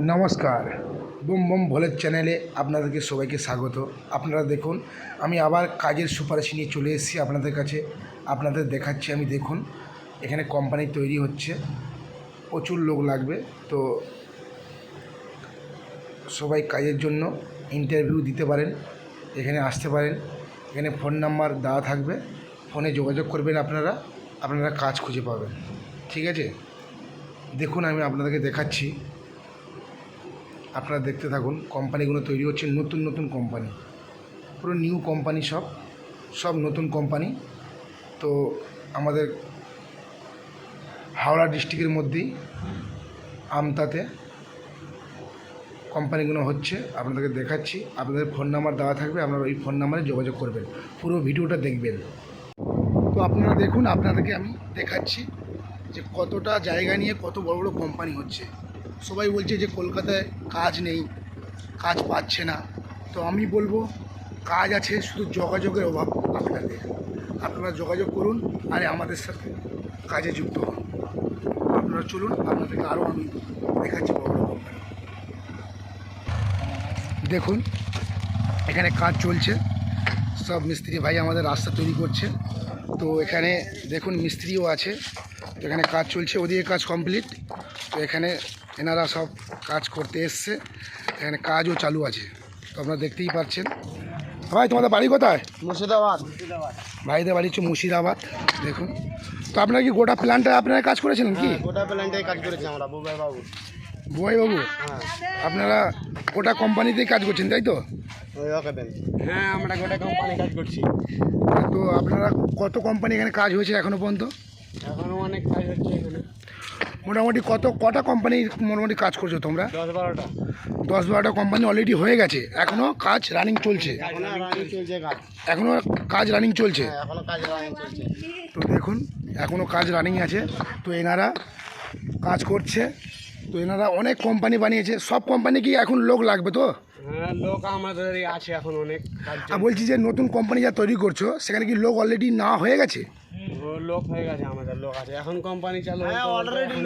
নমস্কার, boom boom ভোলের চ্যানেলে আপনাদেরকে সবাইকে স্বাগত। আপনারা দেখুন, আমি আবার কাজের সুপারিশ নিয়ে চলে এসেছি আপনাদের কাছে। আপনাদের দেখাচ্ছি আমি। দেখুন, এখানে কোম্পানি তৈরি হচ্ছে, প্রচুর লোক লাগবে। তো সবাই কাজের জন্য ইন্টারভিউ দিতে পারেন, এখানে আসতে পারেন। এখানে ফোন নাম্বার দেওয়া থাকবে, ফোনে যোগাযোগ করবেন, আপনারা কাজ খুঁজে পাবেন। ঠিক আছে, দেখুন আমি আপনাদেরকে দেখাচ্ছি, আপনারা দেখতে থাকুন। কোম্পানিগুলো তৈরি হচ্ছে, নতুন নতুন কোম্পানি, পুরো নিউ কোম্পানি, সব নতুন কোম্পানি। তো আমাদের হাওড়া ডিস্ট্রিক্টের মধ্যেই আমতাতে কোম্পানিগুলো হচ্ছে, আপনাদেরকে দেখাচ্ছি। আপনাদের ফোন নাম্বার দেওয়া থাকবে, আপনারা ওই ফোন নাম্বারে যোগাযোগ করবেন, পুরো ভিডিওটা দেখবেন। তো আপনারা দেখুন, আপনাদেরকে আমি দেখাচ্ছি যে কতটা জায়গা নিয়ে কত বড় বড় কোম্পানি হচ্ছে। সবাই বলছে যে কলকাতায় কাজ নেই, কাজ পাচ্ছে না। তো আমি বলবো, কাজ আছে, শুধু যোগাযোগের অভাব আপনাদের। আপনারা যোগাযোগ করুন আর আমাদের সাথে কাজে যুক্ত হন। আপনারা চলুন, আপনাদেরকে আরও আমি দেখাচ্ছি বড় বড় কোম্পানি। দেখুন, এখানে কাজ চলছে, সব মিস্ত্রি ভাই আমাদের রাস্তা তৈরি করছে। তো এখানে দেখুন মিস্ত্রিও আছে, তো এখানে কাজ চলছে, ওদিকে কাজ কমপ্লিট। তো এখানে এনারা সব কাজ করতে এসছে, এখানে কাজও চালু আছে। তো আপনারা দেখতেই পাচ্ছেন। ভাই, তোমাদের বাড়ি কোথায়? মুর্শিদাবাদ। ভাইদের বাড়ি হচ্ছে মুর্শিদাবাদ। দেখুন, তো আপনারা কি গোটা প্ল্যানটা আপনারা কাজ করেছিলেন কি? গোটা প্ল্যান্টে কাজ করেছি আমরা, বুবাই বাবু। বাবু, আপনারা গোটা কোম্পানিতেই কাজ করছেন, তাই তো? হ্যাঁ, আমরা গোটা কোম্পানি কাজ করছি। তো আপনারা কত কোম্পানি এখানে কাজ হয়েছে এখনো পর্যন্ত? এখনো অনেক কাজ হচ্ছে এখানে। মোটামুটি কটা কোম্পানি মোটামুটি কাজ করছো তোমরা? 10-12টা। 10-12টা কোম্পানি অলরেডি হয়ে গেছে, এখনও কাজ রানিং চলছে? এখনও কাজ রানিং চলছে। তো দেখুন, এখনও কাজ রানিং আছে। তো এনারা কাজ করছে। তো এনারা অনেক কোম্পানি বানিয়েছে, সব কোম্পানি কি এখন লোক লাগবে? তো হ্যাঁ, লোক আমাদেরই আছে এখন অনেক। আর বলছি যে নতুন কোম্পানি যা তৈরি করছো, সেখানে কি লোক অলরেডি না হয়ে গেছে? লোক হয়ে গেছে, আমাদের লোক আছে এখন। কোম্পানি চালু অলরেডি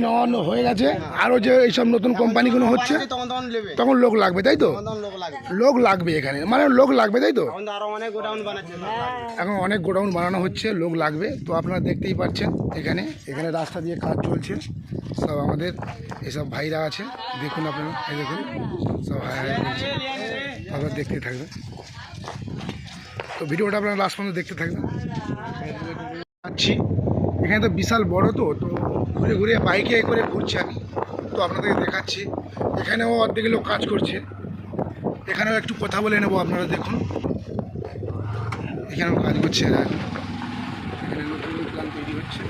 নেওয়ানো হয়ে গেছে। আরও যে এইসব নতুন কোম্পানিগুলো হচ্ছে তখন লোক লাগবে, তাই তো? লোক লাগবে এখানে, মানে লোক লাগবে, তাই তো? এখন অনেক গোডাউন বানানো হচ্ছে, লোক লাগবে। তো আপনারা দেখতেই পাচ্ছেন, এখানে রাস্তা দিয়ে কাজ চলছে। সব আমাদের এসব ভাইরা আছে, দেখুন আপনারা, এই দেখুন সব ভাই বলছে। আপনারা দেখতে থাকবেন, তো ভিডিওটা আপনারা লাস্ট পর্যন্ত দেখতে থাকবেন। আচ্ছা, এখানে তো বিশাল বড়, তো ঘুরে ঘুরে বাইকে করে ঘুরছি আমি। তো আপনাদেরকে দেখাচ্ছি, এখানেও অর্ধেক লোক কাজ করছে। এখানেও একটু কথা বলে নেবো, আপনারা দেখুন। এখানেও কাজ করছে, এখানে নতুন প্ল্যান তৈরি হচ্ছে।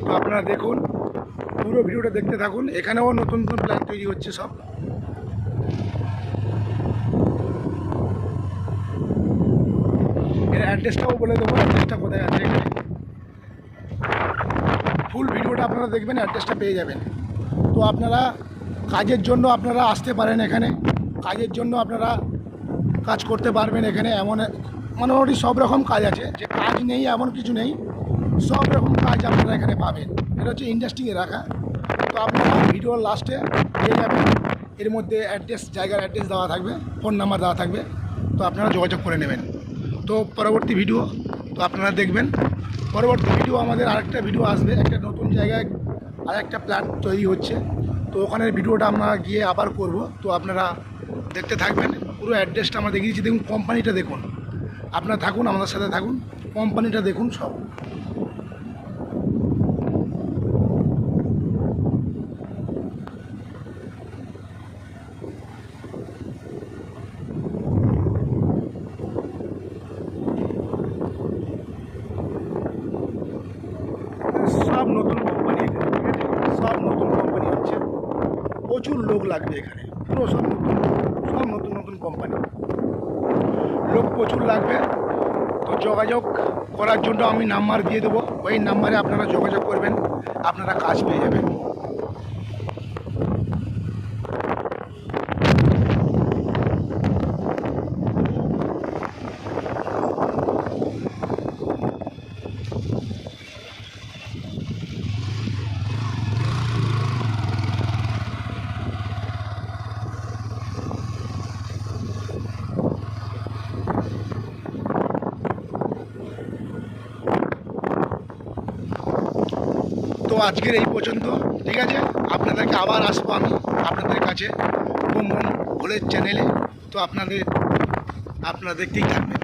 তো আপনারা দেখুন, পুরো ভিডিওটা দেখতে থাকুন। এখানেও নতুন নতুন প্ল্যান তৈরি হচ্ছে সব। এর অ্যাড্রেসটাও বলে দেবো, অ্যাড্রেসটা কোথায় আছে। এখানে ফুল ভিডিওটা আপনারা দেখবেন, অ্যাড্রেসটা পেয়ে যাবেন। তো আপনারা কাজের জন্য আপনারা আসতে পারেন এখানে, কাজের জন্য আপনারা কাজ করতে পারবেন এখানে। এমন মোটামুটি সব রকম কাজ আছে, যে কাজ নেই এমন কিছু নেই, সব রকম কাজ আপনারা এখানে পাবেন। এটা হচ্ছে ইন্ডাস্ট্রিয়ে রাখা। তো আপনারা ভিডিওর লাস্টে পেয়ে যাবেন, এর মধ্যে জায়গার অ্যাড্রেস দেওয়া থাকবে, ফোন নাম্বার দেওয়া থাকবে। তো আপনারা যোগাযোগ করে নেবেন। তো পরবর্তী ভিডিও তো আপনারা দেখবেন। পরবর্তী ভিডিও আমাদের আরেকটা ভিডিও আসবে, একটা নতুন জায়গায় আরেকটা প্ল্যান তৈরি হচ্ছে। তো ওখানের ভিডিওটা আমরা গিয়ে আবার করব। তো আপনারা দেখতে থাকবেন। পুরো অ্যাড্রেসটা আমরা দেখিয়ে দিচ্ছি। দেখুন, কোম্পানিটা দেখুন, আপনারা থাকুন, আমাদের সাথে থাকুন, কোম্পানিটা দেখুন সব। সব নতুন কোম্পানি, সব নতুন কোম্পানি হচ্ছে, প্রচুর লোক লাগবে এখানে। পুরো সব নতুন নতুন কোম্পানি, লোক প্রচুর লাগবে। তো যোগাযোগ করার জন্য আমি নাম্বার দিয়ে দেবো, ওই নাম্বারে আপনারা যোগাযোগ করবেন, আপনারা কাজ পেয়ে যাবেন। আজকের এই পর্যন্ত, ঠিক আছে? আপনাদেরকে আবার আসবো আমি আপনাদের কাছে বুম বুম ভোলের চ্যানেলে। তো আপনারা দেখতেই থাকবেন।